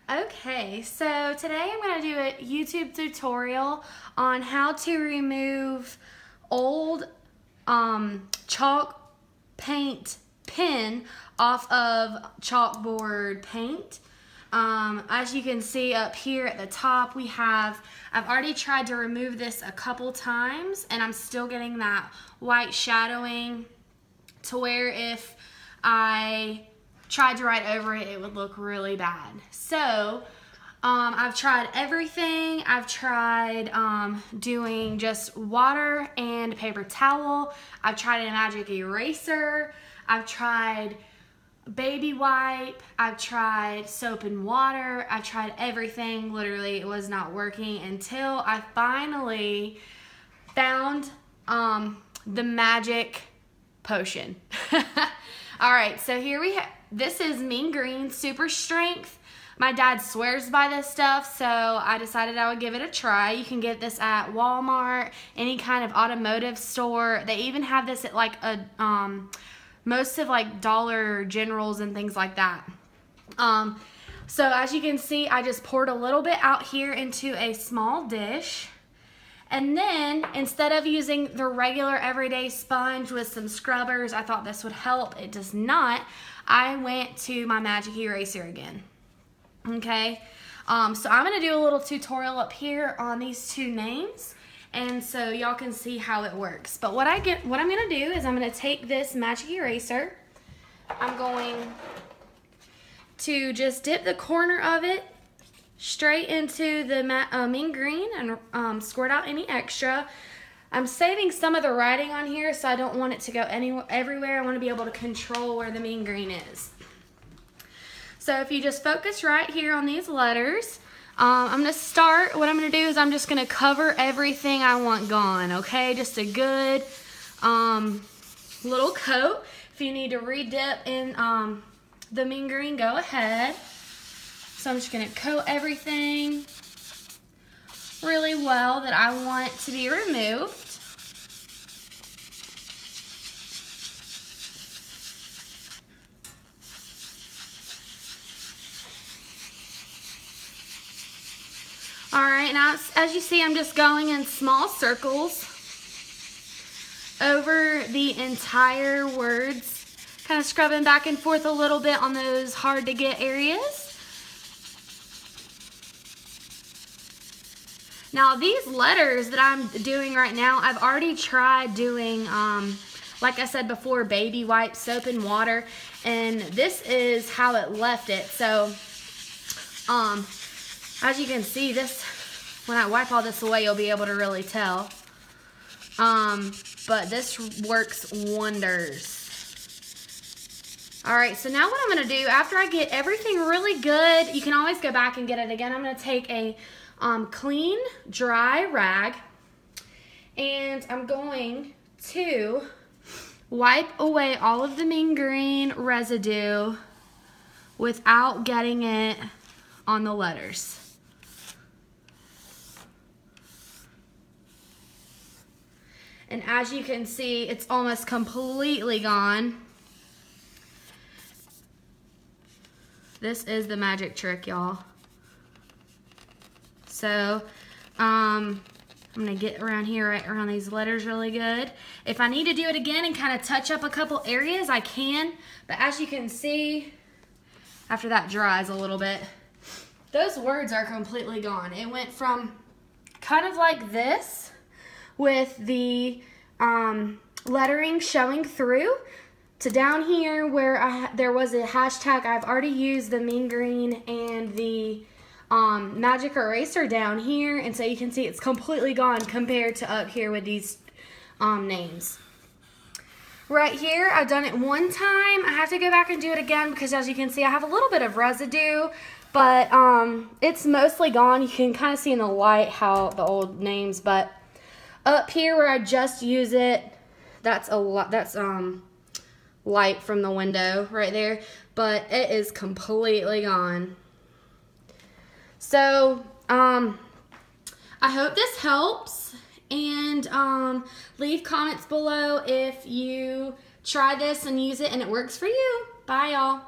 Okay, so today I'm going to do a YouTube tutorial on how to remove old chalk paint pen off of chalkboard paint. As you can see up here at the top, I've already tried to remove this a couple times and I'm still getting that white shadowing to where if I tried to write over it, it would look really bad. So I've tried everything. I've tried doing just water and paper towel. I've tried a magic eraser. I've tried baby wipe. I've tried soap and water. I've tried everything. Literally, it was not working until I finally found the magic potion. All right, so here we have, this is Mean Green Super Strength. My dad swears by this stuff, so I decided I would give it a try. You can get this at Walmart, any kind of automotive store. They even have this at like a most of like Dollar Generals and things like that. So as you can see, I just poured a little bit out here into a small dish. And then, instead of using the regular everyday sponge with some scrubbers, I thought this would help. It does not. I went to my magic eraser again. Okay, so I'm going to do a little tutorial up here on these two names, and so y'all can see how it works. But what I'm going to do is I'm going to take this magic eraser. I'm going to just dip the corner of it straight into the Mean Green and squirt out any extra. I'm saving some of the writing on here so I don't want it to go everywhere. I want to be able to control where the Mean Green is. So if you just focus right here on these letters, I'm going to start. What I'm going to do is I'm just going to cover everything I want gone, okay? Just a good little coat. If you need to re-dip in the Mean Green, go ahead. So I'm just going to coat everything really well that I want to be removed. Alright, now as you see, I'm just going in small circles over the entire words, kind of scrubbing back and forth a little bit on those hard to get areas. Now these letters that I'm doing right now, I've already tried doing, like I said before, baby wipe, soap and water, and this is how it left it. So, as you can see, this, when I wipe all this away, you'll be able to really tell. But this works wonders. Alright, so now what I'm going to do, after I get everything really good, you can always go back and get it again. I'm going to take a clean, dry rag, and I'm going to wipe away all of the Mean Green residue without getting it on the letters. And as you can see, it's almost completely gone. This is the magic trick, y'all. So, I'm going to get around here, right around these letters really good. If I need to do it again and kind of touch up a couple areas, I can. But as you can see, after that dries a little bit, those words are completely gone. It went from kind of like this with the lettering showing through to down here where there was a hashtag. I've already used the Mean Green and the magic eraser down here, and so you can see it's completely gone compared to up here with these names. Right here, I've done it one time. I have to go back and do it again because as you can see, I have a little bit of residue, but it's mostly gone. You can kind of see in the light how the old names, but up here where I just use it, that's a lot. That's light from the window right there, but it is completely gone. So, I hope this helps, and leave comments below if you try this and use it and it works for you. Bye, y'all.